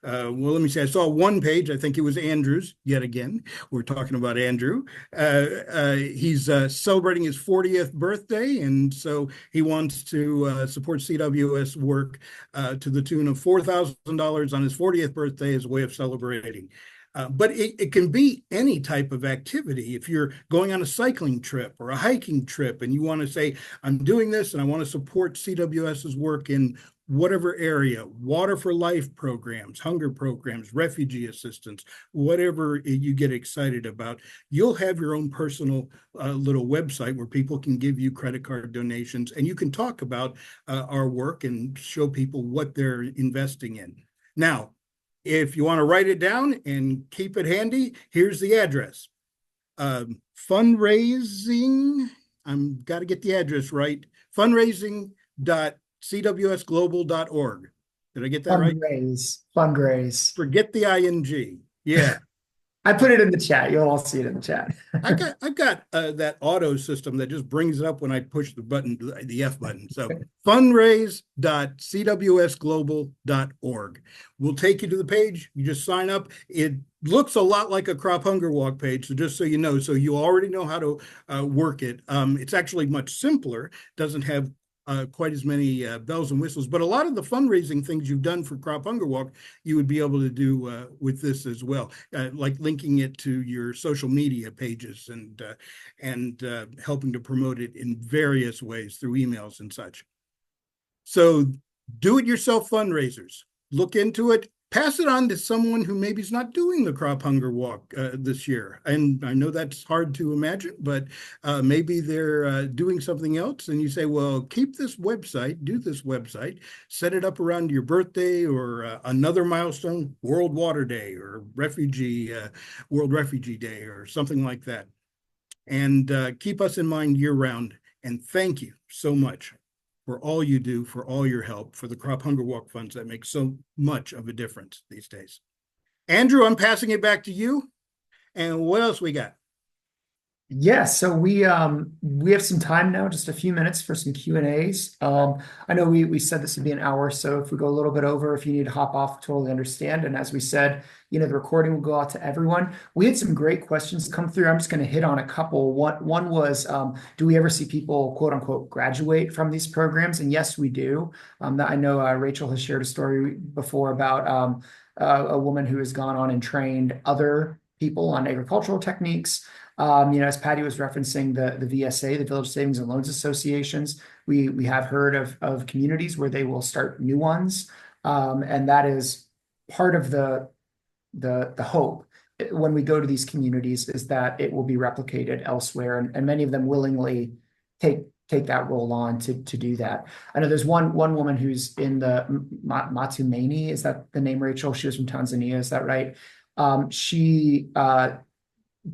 E: Well, let me see. I saw one page. I think it was Andrew's yet again. We're talking about Andrew. He's celebrating his 40th birthday, and so he wants to support CWS work to the tune of $4,000 on his 40th birthday as a way of celebrating. But it can be any type of activity. If you're going on a cycling trip or a hiking trip and you want to say, I'm doing this and I want to support CWS's work in whatever area, water for life programs, hunger programs, refugee assistance, whatever you get excited about, you'll have your own personal little website where people can give you credit card donations and you can talk about our work and show people what they're investing in. Now, if you want to write it down and keep it handy, here's the address. Fundraising, I've got to get the address right, fundraising.cwsglobal.org. Did I get that right?
A: Fundraise.
E: Forget the ing. Yeah.
A: I put it in the chat. You'll all see it in the chat.
E: I've got that auto system that just brings it up when I push the button, the F button. So fundraise.cwsglobal.org. We'll take you to the page. You just sign up. It looks a lot like a Crop Hunger Walk page. So just so you know, so you already know how to work it. It's actually much simpler. Doesn't have quite as many bells and whistles, but a lot of the fundraising things you've done for Crop Hunger Walk, you would be able to do with this as well, like linking it to your social media pages and helping to promote it in various ways through emails and such. So do-it-yourself fundraisers, look into it. Pass it on to someone who maybe is not doing the Crop Hunger Walk this year. And I know that's hard to imagine, but maybe they're doing something else. And you say, well, keep this website, do this website, set it up around your birthday or another milestone, World Water Day or World Refugee Day or something like that. And keep us in mind year round. And thank you so much for all you do, for all your help, for the Crop Hunger Walk funds that make so much of a difference these days. Andrew, I'm passing it back to you. And what else we got?
A: Yes, so we have some time now, just a few minutes for some Q&As. I know we said this would be an hour, so if we go a little bit over, if you need to hop off, totally understand. And as we said, the recording will go out to everyone. We had some great questions come through. I'm just going to hit on a couple. One was, do we ever see people, quote unquote, graduate from these programs? And yes, we do. I know Rachel has shared a story before about a woman who has gone on and trained other people on agricultural techniques. As Patty was referencing the VSA, the Village Savings and Loans Associations, we have heard of communities where they will start new ones, and that is part of the hope when we go to these communities is that it will be replicated elsewhere, and many of them willingly take that role on to do that. I know there's one woman who's in the Matumani, is that the name, Rachel? She was from Tanzania, is that right? She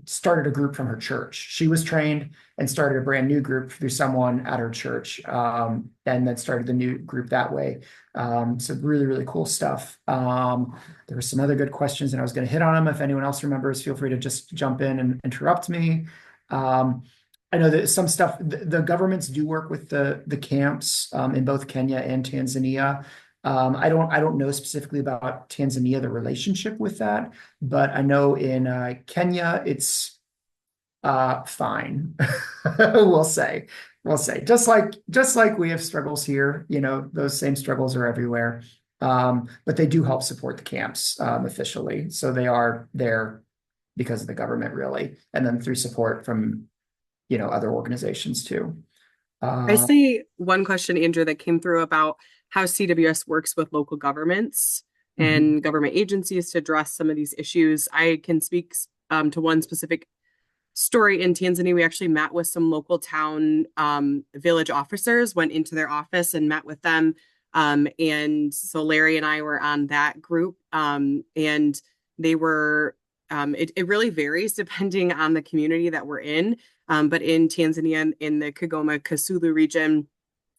A: started a group from her church. She was trained and started a brand new group through someone at her church, and then started the new group that way. So really, really cool stuff. There were some other good questions, and I was going to hit on them. If anyone else remembers, feel free to just jump in and interrupt me. I know that some stuff, the governments do work with the camps in both Kenya and Tanzania. I don't know specifically about Tanzania, the relationship with that, but I know in Kenya it's fine. We'll say, just like we have struggles here, those same struggles are everywhere. But they do help support the camps officially, so they are there because of the government, really, and then through support from other organizations too.
C: I see one question, Andrew, that came through about how CWS works with local governments and government agencies to address some of these issues. I can speak to one specific story in Tanzania. We actually met with some local town village officers, went into their office and met with them. And so Larry and I were on that group, and they were, it really varies depending on the community that we're in. But in Tanzania, in the Kigoma Kasulu region,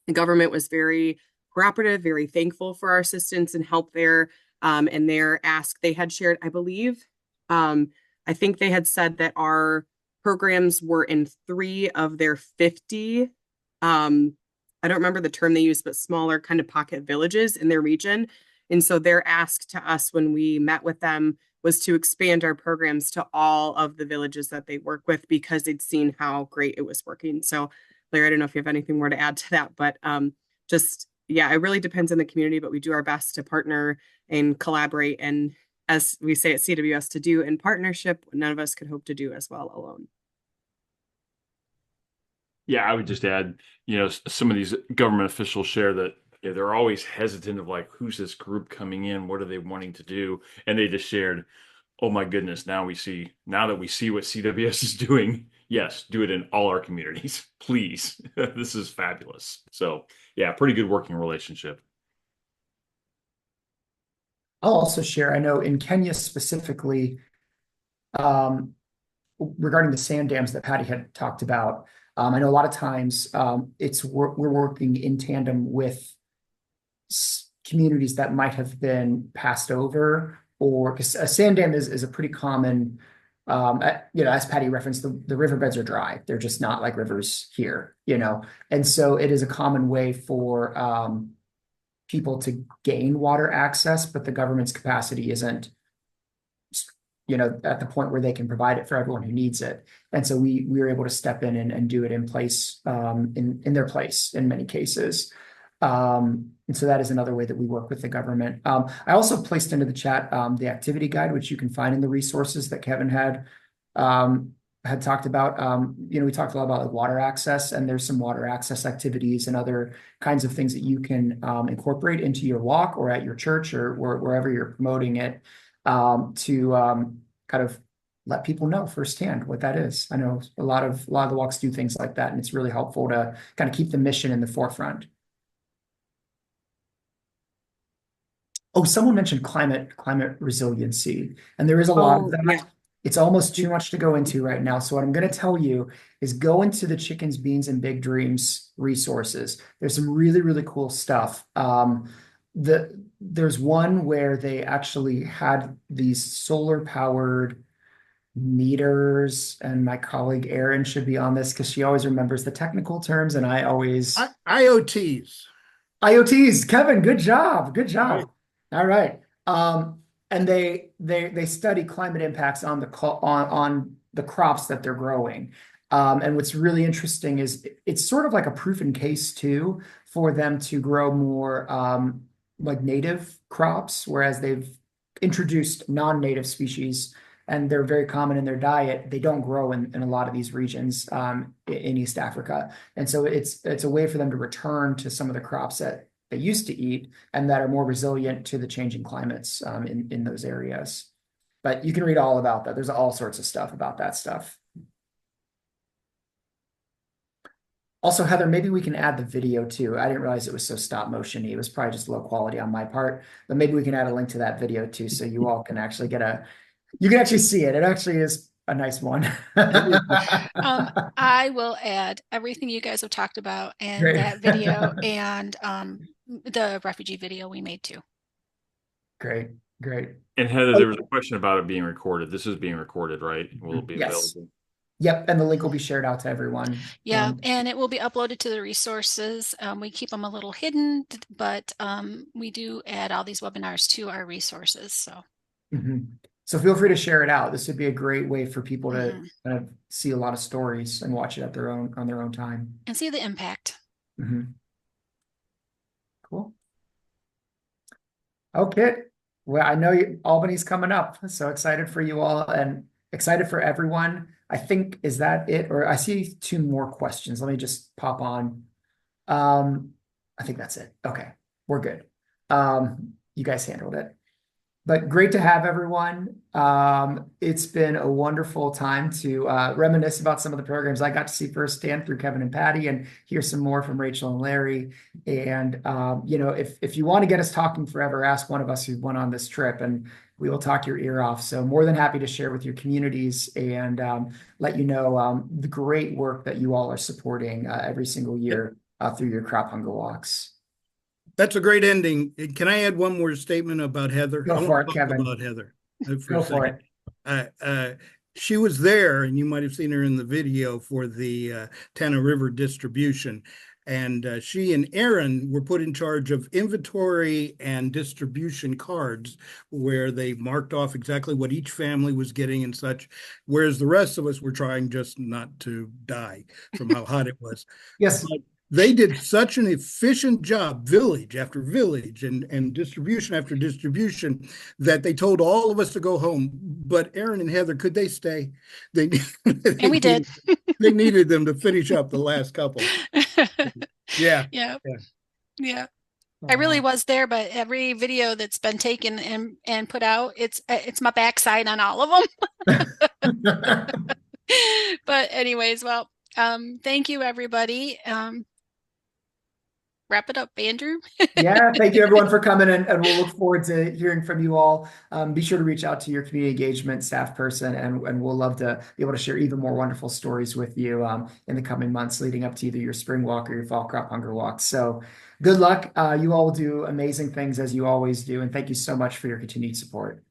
C: the government was very cooperative, very thankful for our assistance and help there. And they had shared, I believe, I think they had said that our programs were in 3 of their 50, I don't remember the term they used, but smaller kind of pocket villages in their region. And so their ask to us when we met with them was to expand our programs to all of the villages that they work with, because they'd seen how great it was working. So Larry, I don't know if you have anything more to add to that, but it really depends on the community, but we do our best to partner and collaborate. And as we say at CWS, to do in partnership, none of us could hope to do as well alone.
B: Yeah, I would just add, some of these government officials share that they're always hesitant of like, who's this group coming in? What are they wanting to do? And they just shared, oh my goodness, now that we see what CWS is doing, yes, do it in all our communities, please. This is fabulous. So yeah, pretty good working relationship.
A: I'll also share, I know in Kenya specifically, regarding the sand dams that Patty had talked about, I know a lot of times we're working in tandem with communities that might have been passed over, or because a sand dam is a pretty common, as Patty referenced, the riverbeds are dry. They're just not like rivers here, and so it is a common way for people to gain water access, but the government's capacity isn't at the point where they can provide it for everyone who needs it. And so we were able to step in and do it in place, in their place in many cases. And so that is another way that we work with the government. I also placed into the chat the activity guide, which you can find in the resources that Kevin had talked about. We talked a lot about water access, and there's some water access activities and other kinds of things that you can incorporate into your walk or at your church or wherever you're promoting it, to kind of let people know firsthand what that is. I know a lot of the walks do things like that, and it's really helpful to kind of keep the mission in the forefront. Oh, someone mentioned climate resiliency, and there is a lot of that.
C: Yeah.
A: It's almost too much to go into right now. So what I'm going to tell you is go into the Chickens, Beans, and Big Dreams resources. There's some really, really cool stuff. There's one where they actually had these solar powered meters, and my colleague Erin should be on this because she always remembers the technical terms, and I always IoTs. Kevin, good job. All right. And they study climate impacts on the crops that they're growing. And what's really interesting is it's sort of like a proof and case too for them to grow more like native crops, whereas they've introduced non-native species and they're very common in their diet. They don't grow in a lot of these regions in East Africa. And so it's a way for them to return to some of the crops that they used to eat and that are more resilient to the changing climates in those areas. But you can read all about that. There's all sorts of stuff about that stuff. Also, Heather, maybe we can add the video too. I didn't realize it was so stop motion-y. It was probably just low quality on my part, but maybe we can add a link to that video too, so you all can actually you can actually see it. It actually is a nice one.
H: I will add everything you guys have talked about and
A: Great.
H: that video and the refugee video we made too.
A: Great, great.
B: And Heather, there was a question about it being recorded. This is being recorded, right? Will it be
A: Yes.
B: available?
A: Yep, and the link will be shared out to everyone.
H: Yeah, and it will be uploaded to the resources. We keep them a little hidden, but we do add all these webinars to our resources. So.
A: So feel free to share it out. This would be a great way for people to kind of see a lot of stories and watch it at their own on their own time.
H: And see the impact.
A: Cool. Okay. Well, I know Albany's coming up. So excited for you all and excited for everyone. I think, is that it? Or I see two more questions. Let me just pop on. I think that's it. Okay, we're good. You guys handled it. But great to have everyone. It's been a wonderful time to reminisce about some of the programs I got to see firsthand through Kevin and Patty, and hear some more from Rachel and Larry. And you know, if you want to get us talking forever, ask one of us who went on this trip, and we will talk your ear off. So more than happy to share with your communities and let you know the great work that you all are supporting every single year through your crop hunger walks.
E: That's a great ending. Can I add one more statement about Heather?
A: Go for it, Kevin.
E: About Heather.
A: Go for
E: it. She was there, and you might have seen her in the video for the Tana River distribution. And she and Aaron were put in charge of inventory and distribution cards, where they marked off exactly what each family was getting and such, whereas the rest of us were trying just not to die from how hot it was.
A: Yes.
E: But they did such an efficient job, village after village and distribution after distribution, that they told all of us to go home. But Aaron and Heather, could they stay? And
H: we did.
E: They needed them to finish up the last couple. Yeah.
H: I really was there, but every video that's been taken and put out, it's my backside on all of them. But anyways, well, thank you, everybody. Wrap it up, Andrew.
A: Yeah, thank you everyone for coming, and we'll look forward to hearing from you all. Be sure to reach out to your community engagement staff person, and we'll love to be able to share even more wonderful stories with you in the coming months leading up to either your spring walk or your fall crop hunger walk. So good luck. You all will do amazing things as you always do, and thank you so much for your continued support.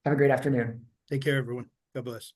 A: Have a great afternoon.
E: Take care, everyone. God bless.